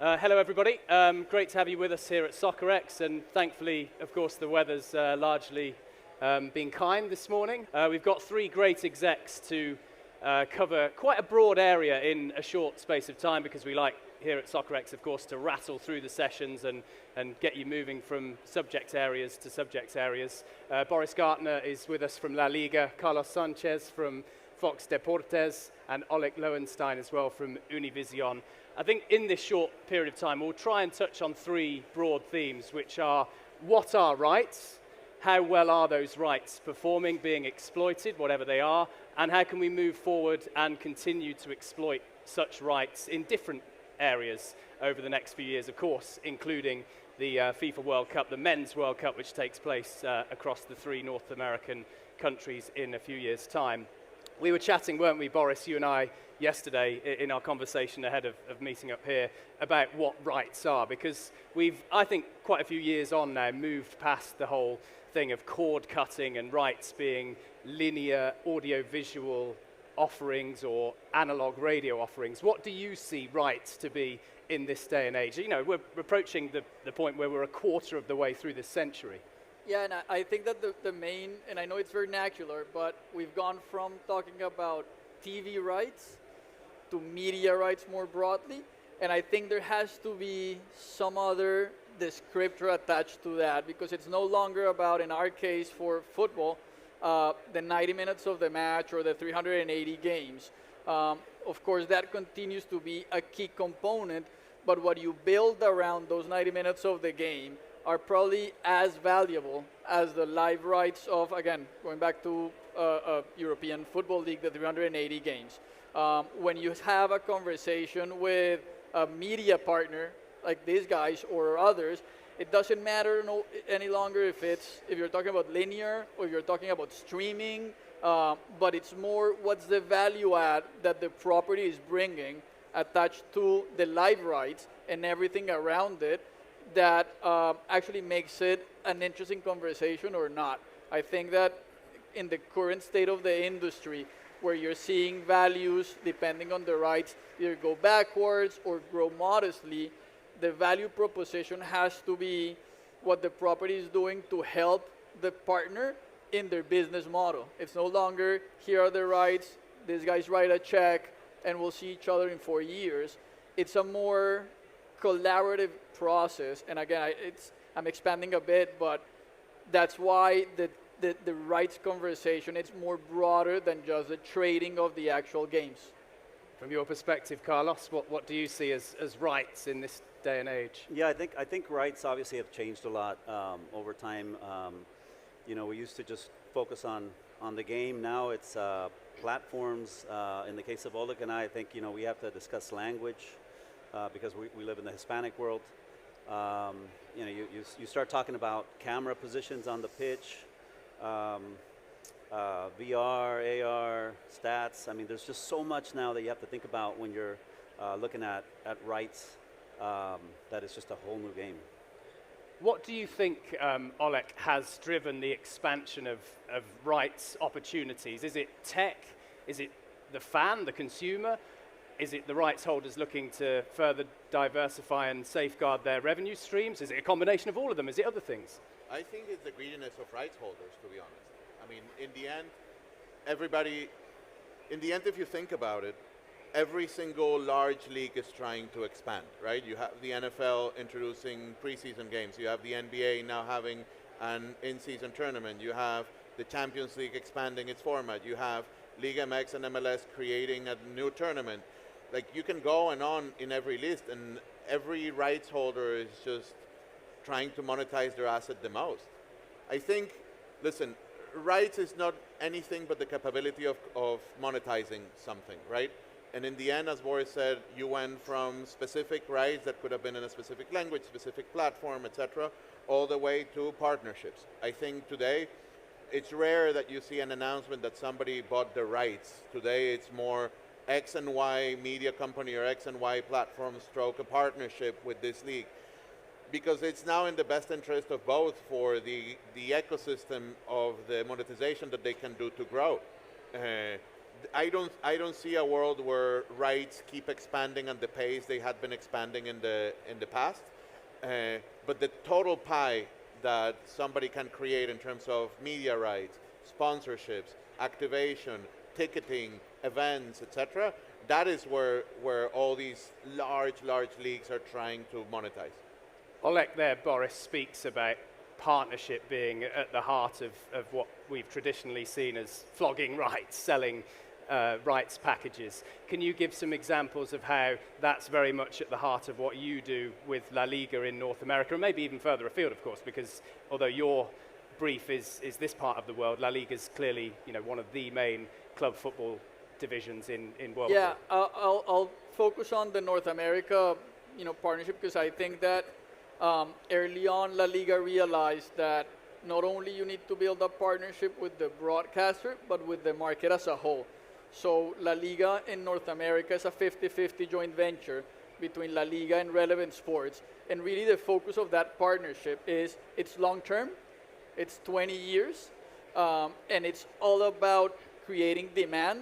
Hello, everybody. Great to have you with us here at SoccerX, and thankfully, of course, the weather's largely been kind this morning. We've got three great execs to cover quite a broad area in a short space of time, because we like here at SoccerX, of course, to rattle through the sessions and get you moving from subject areas to subject areas. Boris Gartner is with us from La Liga, Carlos Sanchez from Fox Deportes, and Oleg Lowenstein as well from Univision. I think in this short period of time, we'll try and touch on three broad themes, which are: what are rights? How well are those rights performing, being exploited, whatever they are? And how can we move forward and continue to exploit such rights in different areas over the next few years, of course, including the FIFA World Cup, the Men's World Cup, which takes place across the three North American countries in a few years' time. We were chatting, weren't we, Boris, you and I, yesterday in our conversation ahead of meeting up here about what rights are, because we've, I think, quite a few years on now, moved past the whole thing of cord cutting and rights being linear audio-visual offerings or analog radio offerings. What do you see rights to be in this day and age? You know, we're approaching the point where we're a quarter of the way through this century. Yeah, and I think that the main, and I know it's vernacular, but we've gone from talking about TV rights to media rights more broadly, and I think there has to be some other descriptor attached to that, because it's no longer about, in our case for football, the 90 minutes of the match or the 380 games. Of course, that continues to be a key component, but what you build around those 90 minutes of the game are probably as valuable as the live rights of, again, going back to European Football League, the 380 games. When you have a conversation with a media partner like these guys or others, it doesn't matter any longer if you're talking about linear or if you're talking about streaming, but it's more what's the value add that the property is bringing attached to the live rights and everything around it that actually makes it an interesting conversation or not. I think that in the current state of the industry, where you're seeing values, depending on the rights, either go backwards or grow modestly, the value proposition has to be what the property is doing to help the partner in their business model. It's no longer, here are the rights, these guys write a check, and we'll see each other in 4 years. It's a more collaborative process, and again, I'm expanding a bit, but that's why the rights conversation, it's more broader than just the trading of the actual games. From your perspective, Carlos, what do you see as rights in this day and age? Yeah, I think rights obviously have changed a lot over time. You know, we used to just focus on the game. Now it's platforms. In the case of Oleg and I think, you know, we have to discuss language because we live in the Hispanic world. You know, you start talking about camera positions on the pitch, VR, AR, stats. I mean, there's just so much now that you have to think about when you're looking at rights. That is just a whole new game. What do you think, Oleg, has driven the expansion of rights opportunities? Is it tech? Is it the fan, the consumer? Is it the rights holders looking to further diversify and safeguard their revenue streams? Is it a combination of all of them? Is it other things? I think it's the greediness of rights holders, to be honest. I mean, in the end, if you think about it, every single large league is trying to expand, right? You have the NFL introducing preseason games. You have the NBA now having an in-season tournament. You have the Champions League expanding its format. You have Liga MX and MLS creating a new tournament. Like, you can go and on in every list, and every rights holder is just trying to monetize their asset the most. I think, listen, rights is not anything but the capability of monetizing something, right? And in the end, as Boris said, you went from specific rights that could have been in a specific language, specific platform, etc., all the way to partnerships. I think today, it's rare that you see an announcement that somebody bought the rights. Today, it's more X and Y media company or X and Y platform stroke a partnership with this league. Because it's now in the best interest of both for the ecosystem of the monetization that they can do to grow. I don't see a world where rights keep expanding at the pace they had been expanding in the past. But the total pie that somebody can create in terms of media rights, sponsorships, activation, ticketing, events, etc., that is where all these large leagues are trying to monetize. Oleg there, Boris, speaks about partnership being at the heart of what we've traditionally seen as flogging rights, selling rights packages. Can you give some examples of how that's very much at the heart of what you do with La Liga in North America, and maybe even further afield, of course, because although your brief is this part of the world, La Liga is clearly one of the main club football divisions in world Yeah, football. I'll focus on the North America, partnership, because I think that early on La Liga realized that not only you need to build a partnership with the broadcaster, but with the market as a whole. So La Liga in North America is a 50-50 joint venture between La Liga and Relevant Sports. And really the focus of that partnership is it's long-term, it's 20 years, and it's all about creating demand,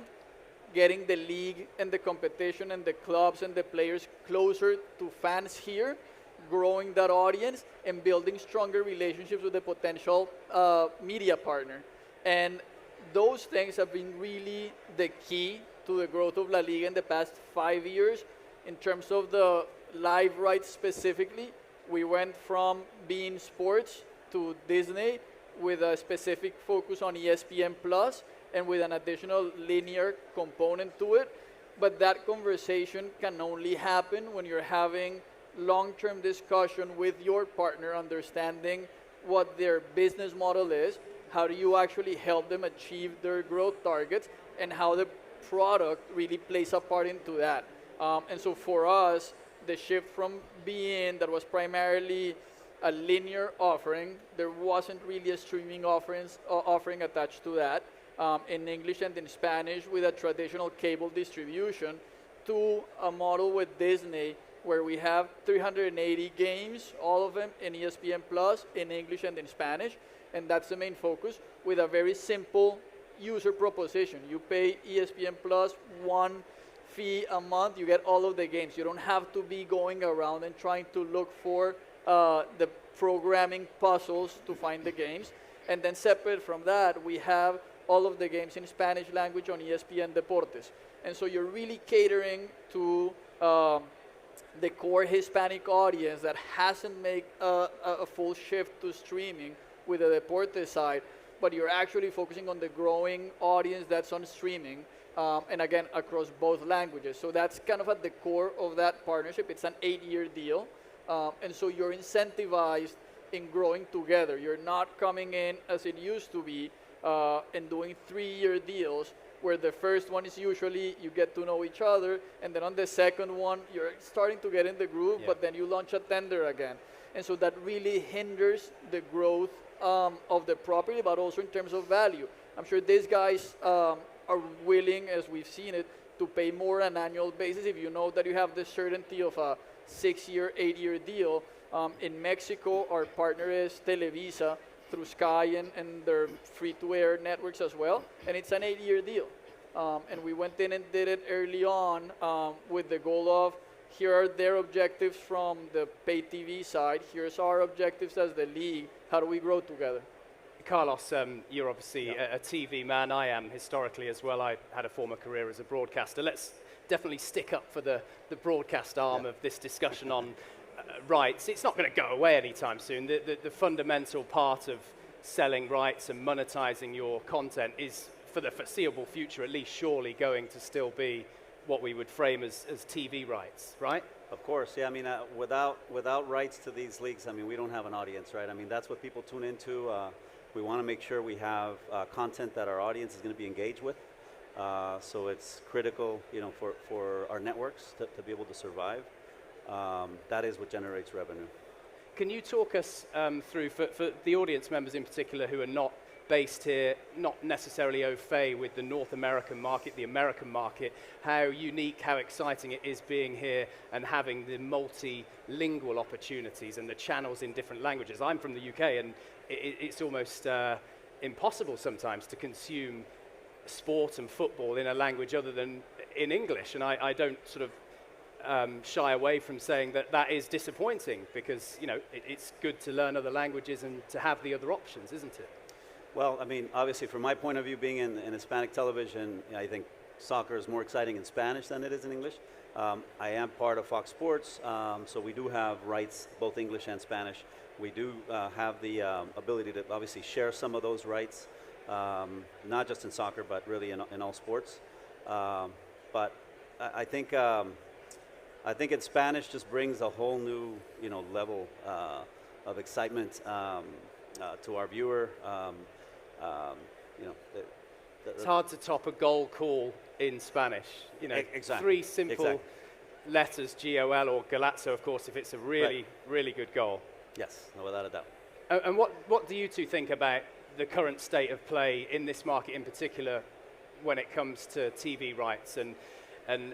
getting the league and the competition and the clubs and the players closer to fans here, growing that audience, and building stronger relationships with the potential media partner. And those things have been really the key to the growth of La Liga in the past 5 years. In terms of the live rights specifically, we went from being sports to Disney with a specific focus on ESPN Plus and with an additional linear component to it. But that conversation can only happen when you're having long-term discussion with your partner, understanding what their business model is, how do you actually help them achieve their growth targets, and how the product really plays a part into that. And so for us, the shift from being that was primarily a linear offering, there wasn't really a streaming offering attached to that, in English and in Spanish with a traditional cable distribution, to a model with Disney where we have 380 games, all of them in ESPN Plus, in English and in Spanish, and that's the main focus, with a very simple user proposition. You pay ESPN Plus one fee a month, you get all of the games. You don't have to be going around and trying to look for the programming puzzles to find the games. And then separate from that, we have all of the games in Spanish language on ESPN Deportes. And so you're really catering to the core Hispanic audience that hasn't made a full shift to streaming with the Deportes side, but you're actually focusing on the growing audience that's on streaming, and again, across both languages. So that's kind of at the core of that partnership. It's an 8-year deal, and so you're incentivized in growing together. You're not coming in as it used to be and doing 3-year deals, where the first one is usually you get to know each other, and then on the second one, you're starting to get in the groove, but then you launch a tender again. And so that really hinders the growth of the property, but also in terms of value. I'm sure these guys are willing, as we've seen it, to pay more on an annual basis if you know that you have the certainty of a 6-year, 8-year deal. In Mexico, our partner is Televisa through Sky and their free-to-air networks as well, and it's an 8-year deal. And we went in and did it early on with the goal of, here are their objectives from the pay TV side, here's our objectives as the league, how do we grow together? Carlos, you're obviously a TV man. I am historically as well. I had a former career as a broadcaster. Let's definitely stick up for the broadcast arm of this discussion on rights. It's not going to go away anytime soon. The fundamental part of selling rights and monetizing your content is, for the foreseeable future at least, surely going to still be what we would frame as TV rights, right? Of course, yeah. I mean, without rights to these leagues, I mean, we don't have an audience, right? I mean, that's what people tune into. We want to make sure we have content that our audience is going to be engaged with. So it's critical, for our networks to be able to survive. That is what generates revenue. Can you talk us through, for the audience members in particular who are not based here, not necessarily au fait with the North American market, the American market, how unique, how exciting it is being here and having the multilingual opportunities and the channels in different languages? I'm from the UK, and it's almost impossible sometimes to consume sport and football in a language other than in English. And I don't sort of shy away from saying that that is disappointing, because it's good to learn other languages and to have the other options, isn't it? Well, I mean, obviously, from my point of view, being in Hispanic television, I think soccer is more exciting in Spanish than it is in English. I am part of Fox Sports, so we do have rights, both English and Spanish. We do have the ability to obviously share some of those rights, not just in soccer, but really in all sports. But I think in Spanish just brings a whole new level of excitement to our viewer. It's hard to top a goal call in Spanish. Exactly. 3 simple letters, G-O-L, or Galazzo, of course, if it's a really, really good goal. Yes, no, without a doubt. And what do you two think about the current state of play in this market in particular when it comes to TV rights and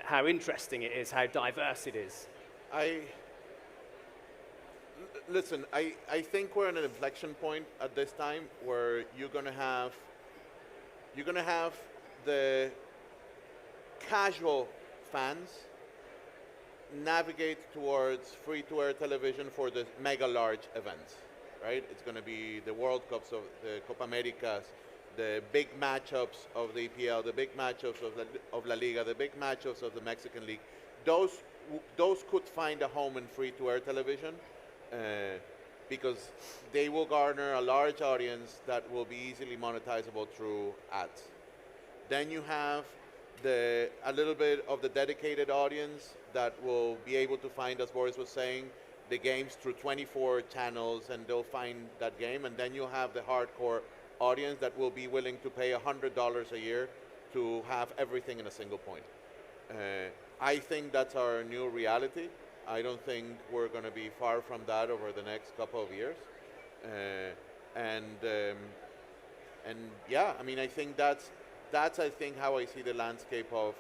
how interesting it is, how diverse it is? Listen, I think we're at an inflection point at this time where you're gonna have the casual fans navigate towards free-to-air television for the mega large events, right? It's going to be the World Cups, of the Copa Americas, the big matchups of the EPL, the big matchups of La Liga, the big matchups of the Mexican League. Those could find a home in free-to-air television because they will garner a large audience that will be easily monetizable through ads. Then you have a little bit of the dedicated audience that will be able to find, as Boris was saying, the games through 24 channels, and they'll find that game. And then you'll have the hardcore audience that will be willing to pay $100 a year to have everything in a single point. I think that's our new reality. I don't think we're going to be far from that over the next couple of years. And yeah, I mean, I think that's I think how I see the landscape of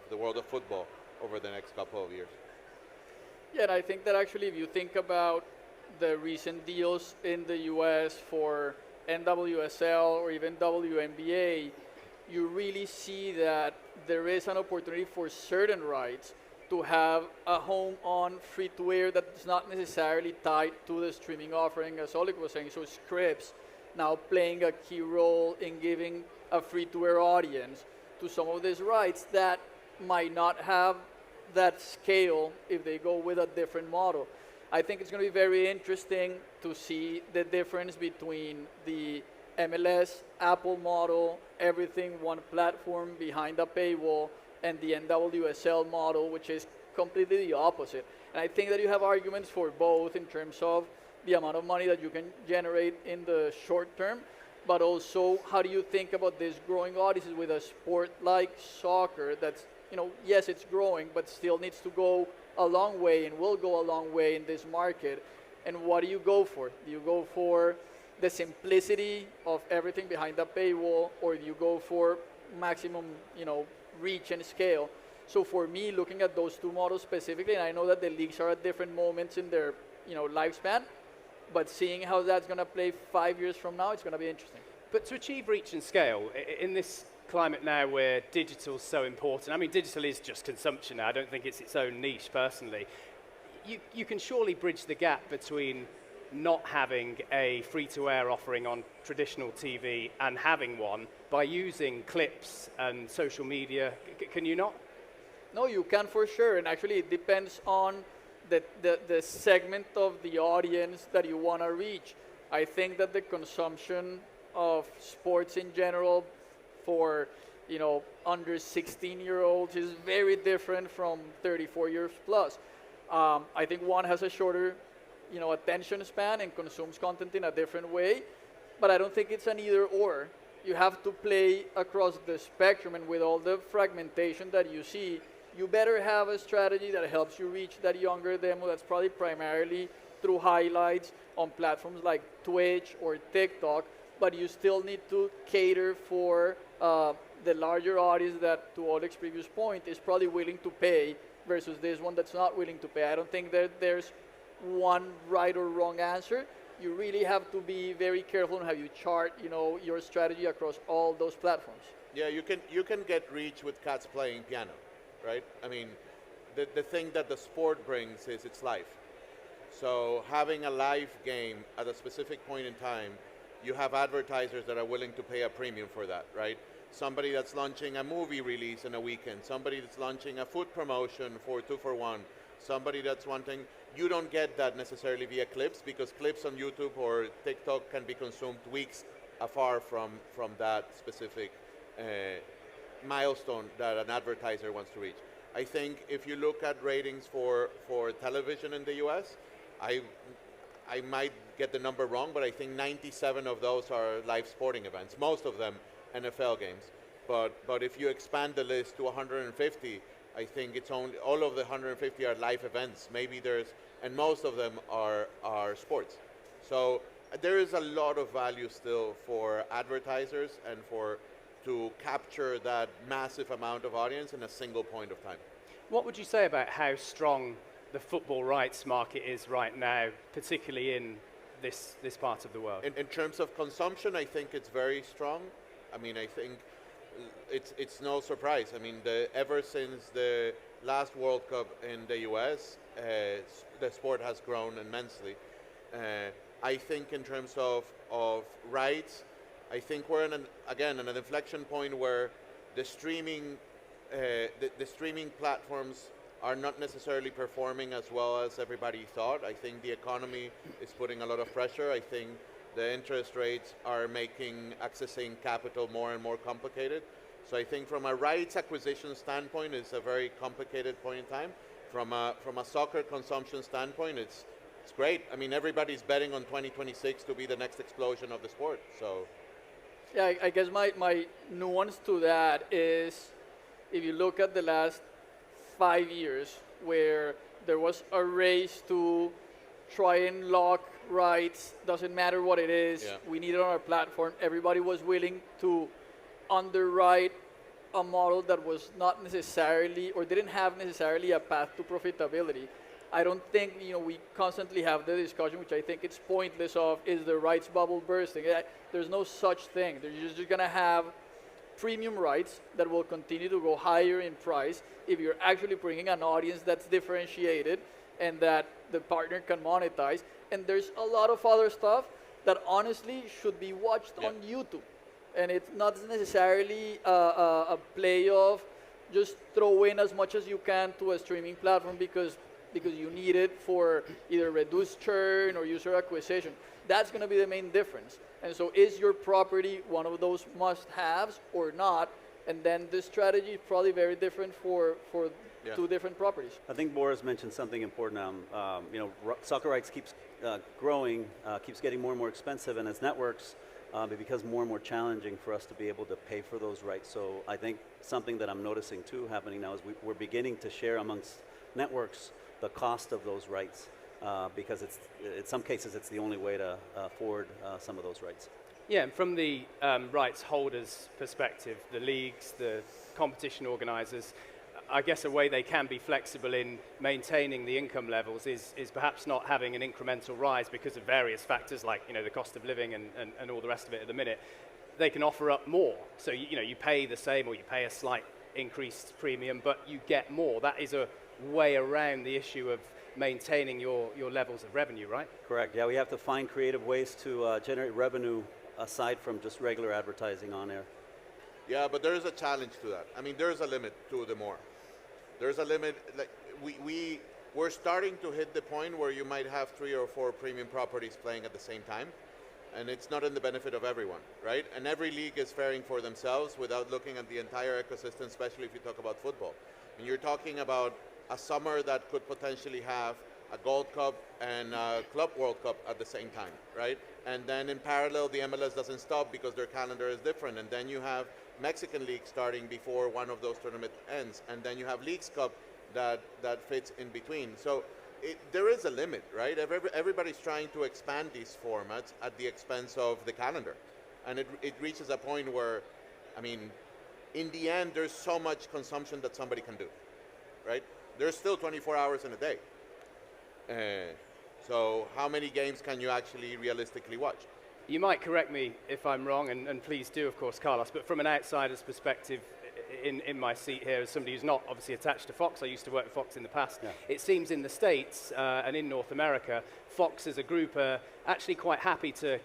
the world of football over the next couple of years. Yeah, and I think that actually if you think about the recent deals in the US for NWSL or even WNBA, you really see that there is an opportunity for certain rights to have a home on free-to-air that's not necessarily tied to the streaming offering, as Oleg was saying. So Scripps now playing a key role in giving a free-to-air audience to some of these rights that might not have that scale if they go with a different model. I think it's going to be very interesting to see the difference between the MLS, Apple model, everything one platform behind a paywall, and the NWSL model, which is completely the opposite. And I think that you have arguments for both in terms of the amount of money that you can generate in the short term, but also how do you think about this growing audiences with a sport like soccer that's, yes, it's growing, but still needs to go a long way and will go a long way in this market. And what do you go for? Do you go for the simplicity of everything behind the paywall, or do you go for maximum, reach and scale? So for me, looking at those two models specifically, and I know that the leagues are at different moments in their, lifespan, but seeing how that's going to play 5 years from now, it's going to be interesting. But to achieve reach and scale, in this climate now where digital's so important, I mean, digital is just consumption now. I don't think it's its own niche, personally. You can surely bridge the gap between not having a free-to-air offering on traditional TV and having one by using clips and social media. Can you not? No, you can for sure. And actually, it depends on the segment of the audience that you want to reach. I think that the consumption of sports in general for under 16-year-olds is very different from 34 years plus. I think one has a shorter attention span and consumes content in a different way, but I don't think it's an either or. You have to play across the spectrum, and with all the fragmentation that you see, you better have a strategy that helps you reach that younger demo that's probably primarily through highlights on platforms like Twitch or TikTok, but you still need to cater for the larger audience that, to Oleg's previous point, is probably willing to pay versus this one that's not willing to pay. I don't think that there's one right or wrong answer. You really have to be very careful on how you chart, your strategy across all those platforms. Yeah, you can get reach with cats playing piano, right? I mean, the thing that the sport brings is its life. So having a live game at a specific point in time, you have advertisers that are willing to pay a premium for that, right? Somebody that's launching a movie release in a weekend, somebody that's launching a food promotion for 2 for 1, somebody that's wanting, you don't get that necessarily via clips, because clips on YouTube or TikTok can be consumed weeks afar from that specific milestone that an advertiser wants to reach. I think if you look at ratings for television in the US, I might get the number wrong, but I think 97 of those are live sporting events, most of them NFL games. But if you expand the list to 150, I think it's only, all of the 150 are live events. Maybe and most of them are sports. So there is a lot of value still for advertisers and to capture that massive amount of audience in a single point of time. What would you say about how strong the football rights market is right now, particularly in this part of the world? In terms of consumption, I think it's very strong. I mean, I think it's no surprise. I mean, ever since the last World Cup in the US, the sport has grown immensely. I think in terms of rights, I think we're in an inflection point where the streaming platforms are not necessarily performing as well as everybody thought. I think the economy is putting a lot of pressure. I think the interest rates are making accessing capital more and more complicated. So I think from a rights acquisition standpoint, it's a very complicated point in time. From a soccer consumption standpoint, it's great. I mean, everybody's betting on 2026 to be the next explosion of the sport. So, Yeah, I guess my nuance to that is, if you look at the last 5 years, where there was a race to try and lock rights, doesn't matter what it is, Yeah. we need it on our platform. Everybody was willing to underwrite a model that was not necessarily, or didn't have necessarily, a path to profitability. I don't think, we constantly have the discussion, which I think it's pointless, of is the rights bubble bursting. There's no such thing. You're just going to have premium rights that will continue to go higher in price if you're actually bringing an audience that's differentiated and that the partner can monetize. And there's a lot of other stuff that honestly should be watched on YouTube. And it's not necessarily a play of just throw in as much as you can to a streaming platform because you need it for either reduced churn or user acquisition. That's going to be the main difference. And so is your property one of those must-haves or not? And then the strategy is probably very different for two different properties. I think Boris mentioned something important. Soccer rights keeps growing, keeps getting more and more expensive, and as networks, it becomes more and more challenging for us to be able to pay for those rights. So I think something that I'm noticing too happening now is we're beginning to share amongst networks the cost of those rights, because in some cases it's the only way to afford some of those rights. Yeah, and from the rights holders' perspective, the leagues, the competition organisers, I guess a way they can be flexible in maintaining the income levels is perhaps not having an incremental rise because of various factors like the cost of living and all the rest of it at the minute. They can offer up more. So you pay the same or you pay a slight increased premium, but you get more. That is a way around the issue of maintaining your levels of revenue, right? Correct. Yeah, we have to find creative ways to generate revenue aside from just regular advertising on air. yeah, but there is a challenge to that. I mean, there is a limit to the more. There's a limit. Like we're starting to hit the point where you might have 3 or 4 premium properties playing at the same time, and it's not in the benefit of everyone, right? And every league is faring for themselves without looking at the entire ecosystem, especially if you talk about football. And you're talking about a summer that could potentially have a Gold Cup and a Club World Cup at the same time, right? And then in parallel, the MLS doesn't stop because their calendar is different. And then you have Mexican League starting before one of those tournaments ends. And then you have Leagues Cup that fits in between. So there is a limit, right? Everybody's trying to expand these formats at the expense of the calendar. And it reaches a point where, I mean, in the end, there's so much consumption that somebody can do, right? There's still 24 hours in a day. So how many games can you actually realistically watch? You might correct me if I'm wrong, and please do, of course, Carlos, but from an outsider's perspective, in my seat here as somebody who's not obviously attached to Fox, I used to work with Fox in the past, it seems in the States and in North America, Fox as a group are actually quite happy to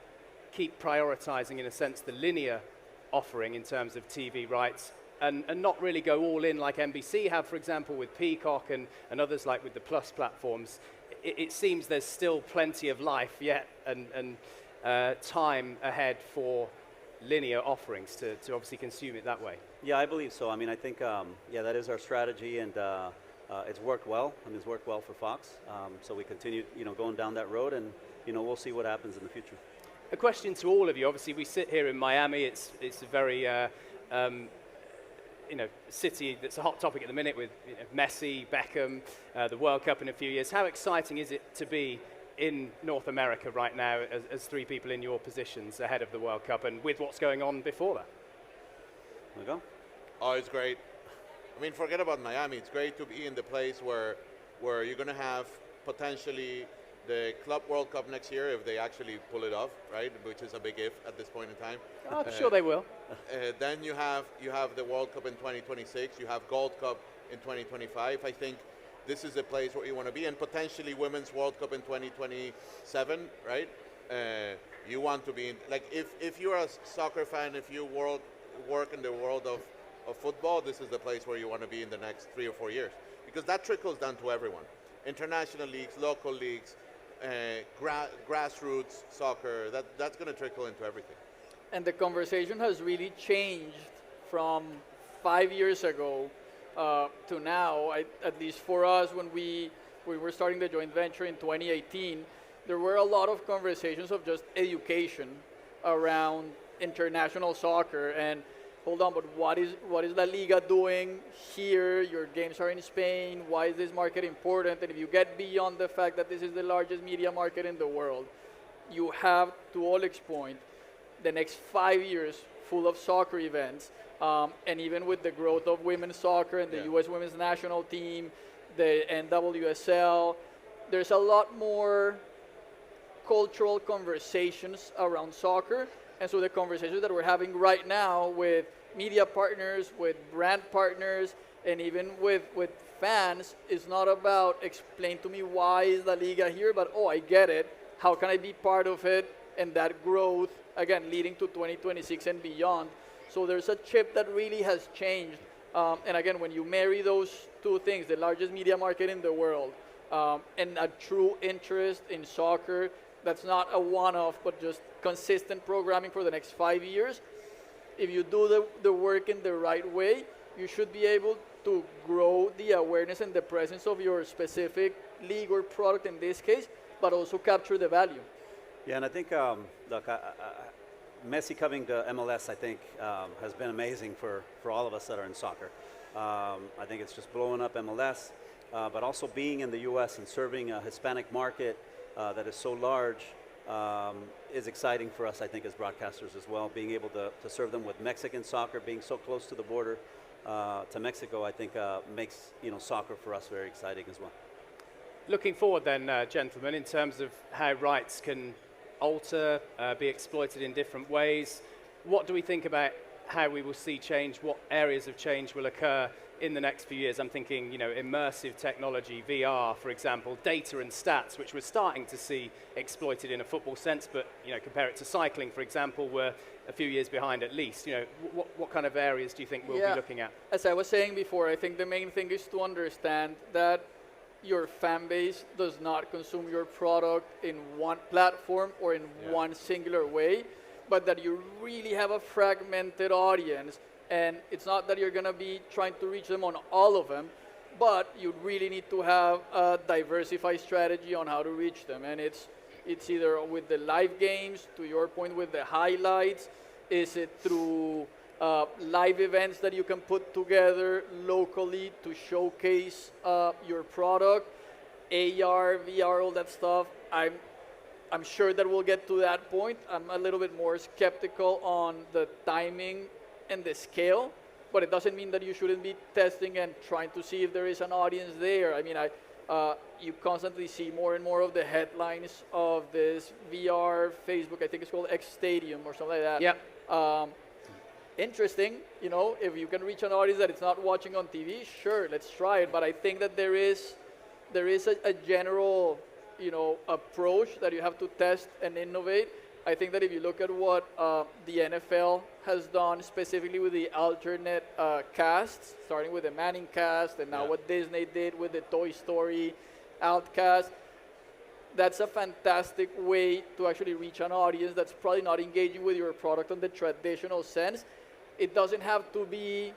keep prioritizing, in a sense, the linear offering in terms of TV rights and not really go all in like NBC have, for example, with Peacock and others like with the Plus platforms. It seems there's still plenty of life yet and time ahead for linear offerings to obviously consume it that way. Yeah, I believe so. I mean, I think, that is our strategy, and it's worked well. I mean, it's worked well for Fox. So we continue, going down that road, and, we'll see what happens in the future. A question to all of you. Obviously, we sit here in Miami. It's a very city that's a hot topic at the minute with Messi, Beckham, the World Cup in a few years. How exciting is it to be in North America right now as three people in your positions ahead of the World Cup and with what's going on before that? There you go. Oh, it's great. I mean, forget about Miami. It's great to be in the place where you're going to have potentially the Club World Cup next year if they actually pull it off, right? Which is a big if at this point in time. I'm sure they will. Then you have the World Cup in 2026. You have Gold Cup in 2025. I think this is a place where you want to be, and potentially Women's World Cup in 2027, right? You want to be in, like, if you're a soccer fan, if you work in the world of football, this is the place where you want to be in the next 3 or 4 years, because that trickles down to everyone. International leagues, local leagues, grassroots soccer, that's going to trickle into everything. And the conversation has really changed from 5 years ago to now. At least for us, when we were starting the joint venture in 2018, there were a lot of conversations of just education around international soccer and hold on, but what is La Liga doing here? Your games are in Spain. Why is this market important? And if you get beyond the fact that this is the largest media market in the world, you have, to Oleg's point, the next 5 years full of soccer events. And even with the growth of women's soccer and the U.S. women's national team, the NWSL, there's a lot more cultural conversations around soccer. And so the conversations that we're having right now with media partners, with brand partners, and even with fans is not about explain to me why is La Liga here, but I get it. How can I be part of it? And that growth, again, leading to 2026 and beyond. So there's a chip that really has changed. And again, when you marry those two things, the largest media market in the world, and a true interest in soccer, that's not a one-off, but just consistent programming for the next 5 years. If you do the work in the right way, you should be able to grow the awareness and the presence of your specific league or product in this case, but also capture the value. Yeah, and I think, look, Messi coming to MLS, I think, has been amazing for all of us that are in soccer. I think it's just blowing up MLS, but also being in the U.S. and serving a Hispanic market that is so large is exciting for us, I think, as broadcasters as well. Being able to serve them with Mexican soccer, being so close to the border to Mexico, I think makes soccer for us very exciting as well. Looking forward then, gentlemen, in terms of how rights can alter, be exploited in different ways, what do we think about how we will see change? What areas of change will occur in the next few years? I'm thinking, immersive technology, VR, for example, data and stats, which we're starting to see exploited in a football sense, but, compare it to cycling, for example, we're a few years behind at least. What kind of areas do you think we'll be looking at? As I was saying before, I think the main thing is to understand that your fan base does not consume your product in one platform or in one singular way, but that you really have a fragmented audience. And it's not that you're going to be trying to reach them on all of them, but you really need to have a diversified strategy on how to reach them. And it's either with the live games, to your point, with the highlights. Is it through live events that you can put together locally to showcase your product, AR, VR, all that stuff? I'm sure that we'll get to that point. I'm a little bit more skeptical on the timing and the scale, but it doesn't mean that you shouldn't be testing and trying to see if there is an audience there. I mean, you constantly see more and more of the headlines of this VR Facebook, I think it's called X Stadium or something like that. Yep. Interesting, you know, if you can reach an audience that it's not watching on TV, sure, let's try it. But I think that there is a general, you know, approach that you have to test and innovate. I think that if you look at what the NFL has done specifically with the alternate casts, starting with the Manning cast and now what Disney did with the Toy Story Outcast, that's a fantastic way to actually reach an audience that's probably not engaging with your product in the traditional sense. It doesn't have to be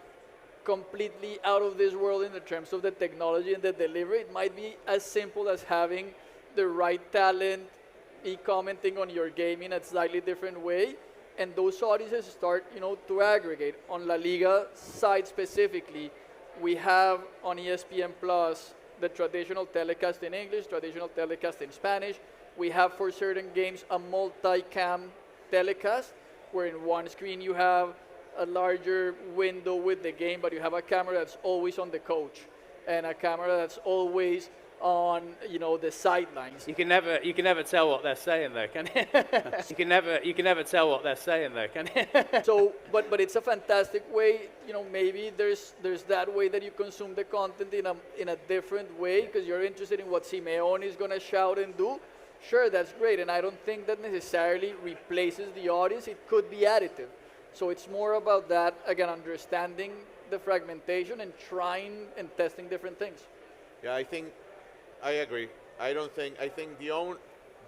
completely out of this world in the terms of the technology and the delivery. It might be as simple as having the right talent be commenting on your game in a slightly different way, and those audiences start, you know, to aggregate. On La Liga side specifically, we have on ESPN Plus the traditional telecast in English, traditional telecast in Spanish. We have for certain games a multi-cam telecast, where in one screen you have a larger window with the game, but you have a camera that's always on the coach and a camera that's always on, you know, the sidelines. You can never tell what they're saying though, can you? you can never tell what they're saying though, can you? So, but it's a fantastic way, you know, maybe there's that way that you consume the content in a different way because you're interested in what Simeone is going to shout and do. Sure, that's great, and I don't think that necessarily replaces the audience. It could be additive. So it's more about that, again, understanding the fragmentation and trying and testing different things. Yeah, I agree. I think the own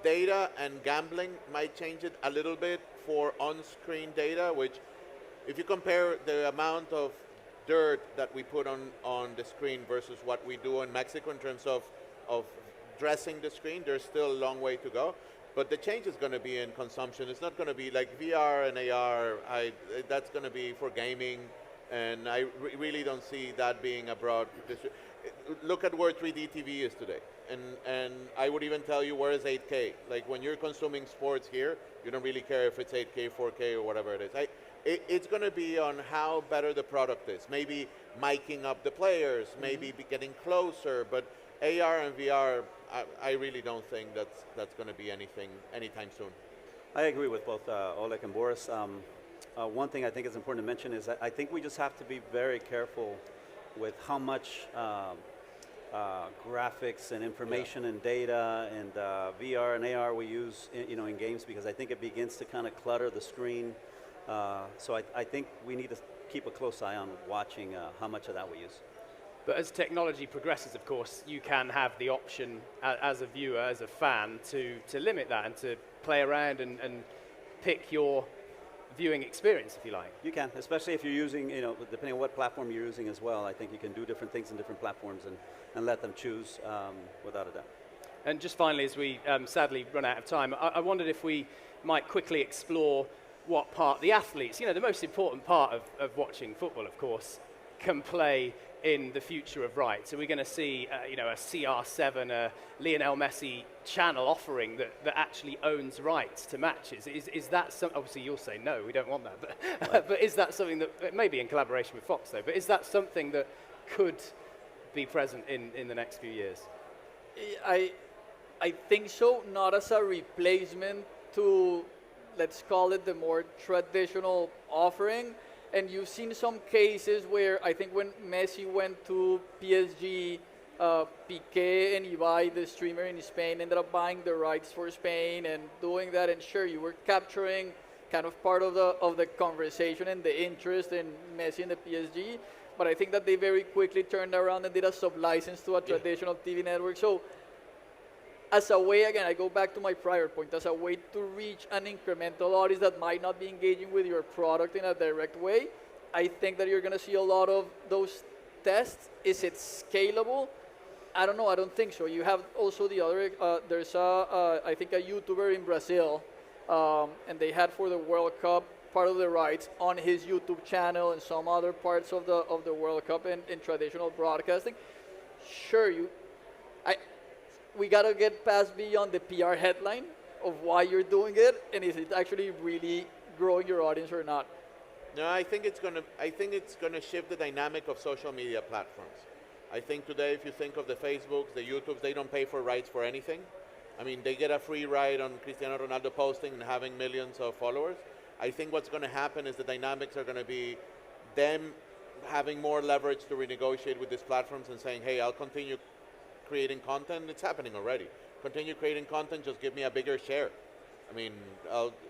data and gambling might change it a little bit for on-screen data, which if you compare the amount of dirt that we put on the screen versus what we do in Mexico in terms of dressing the screen, there's still a long way to go. But the change is going to be in consumption. It's not going to be like VR and AR. That's going to be for gaming, and I really don't see that being a broad. Look at where 3D TV is today, and I would even tell you where is 8K. Like when you're consuming sports here, you don't really care if it's 8K, 4K, or whatever it is. It's going to be on how better the product is. Maybe miking up the players, maybe getting closer, but AR and VR, I really don't think that's going to be anything anytime soon. I agree with both Oleg and Boris. One thing I think is important to mention is that I think we just have to be very careful with how much graphics and information and data and VR and AR we use in games, because I think it begins to kind of clutter the screen. So I think we need to keep a close eye on watching how much of that we use. But as technology progresses, of course, you can have the option as a viewer, as a fan, to limit that and to play around and pick your viewing experience, if you like. You can, especially if you're using, depending on what platform you're using as well. I think you can do different things in different platforms and let them choose without a doubt. And just finally, as we sadly run out of time, I wondered if we might quickly explore what part the athletes, the most important part of watching football, of course, can play in the future of rights. So we're going to see, a CR7, a Lionel Messi channel offering that actually owns rights to matches. Is that something? Obviously, you'll say no, we don't want that. But but is that something that maybe in collaboration with Fox though? But is that something that could be present in the next few years? I think so. Not as a replacement to, let's call it, the more traditional offering. And you've seen some cases where I think when Messi went to PSG, Pkaet9iCl00, the streamer in Spain, ended up buying the rights for Spain and doing that. And sure, you were capturing kind of part of the conversation and the interest in Messi and the PSG. But I think that they very quickly turned around and did a sub-license to a traditional TV network. So as a way, again, I go back to my prior point, as a way to reach an incremental audience that might not be engaging with your product in a direct way, I think that you're going to see a lot of those tests. Is it scalable? I don't know. I don't think so. You have also the other, there's I think a YouTuber in Brazil, and they had for the World Cup part of the rights on his YouTube channel and some other parts of the World Cup in traditional broadcasting. Sure, we got to get past beyond the PR headline of why you're doing it, and is it actually really growing your audience or not? No, I think it's going to shift the dynamic of social media platforms. I think today, if you think of the Facebooks, the YouTubes, they don't pay for rights for anything. I mean, they get a free ride on Cristiano Ronaldo posting and having millions of followers. I think what's going to happen is the dynamics are going to be them having more leverage to renegotiate with these platforms and saying, hey, I'll continue creating content. It's happening already. Continue creating content, just give me a bigger share. I mean,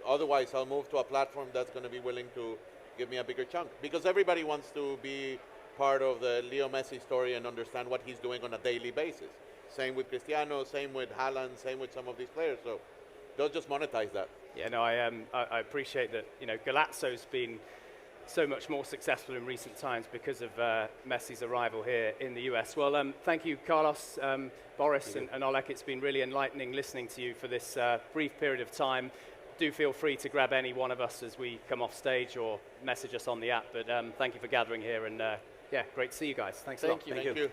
otherwise I'll move to a platform that's going to be willing to give me a bigger chunk. Because everybody wants to be part of the Leo Messi story and understand what he's doing on a daily basis. Same with Cristiano, same with Haaland, same with some of these players. So they'll just monetize that. Yeah, no, I appreciate that. You know, Galazzo's been so much more successful in recent times because of Messi's arrival here in the US. Well, thank you, Carlos, Boris, and Oleg. It's been really enlightening listening to you for this brief period of time. Do feel free to grab any one of us as we come off stage or message us on the app. But thank you for gathering here, and yeah, great to see you guys. Thanks a lot. Thank you. Thank you.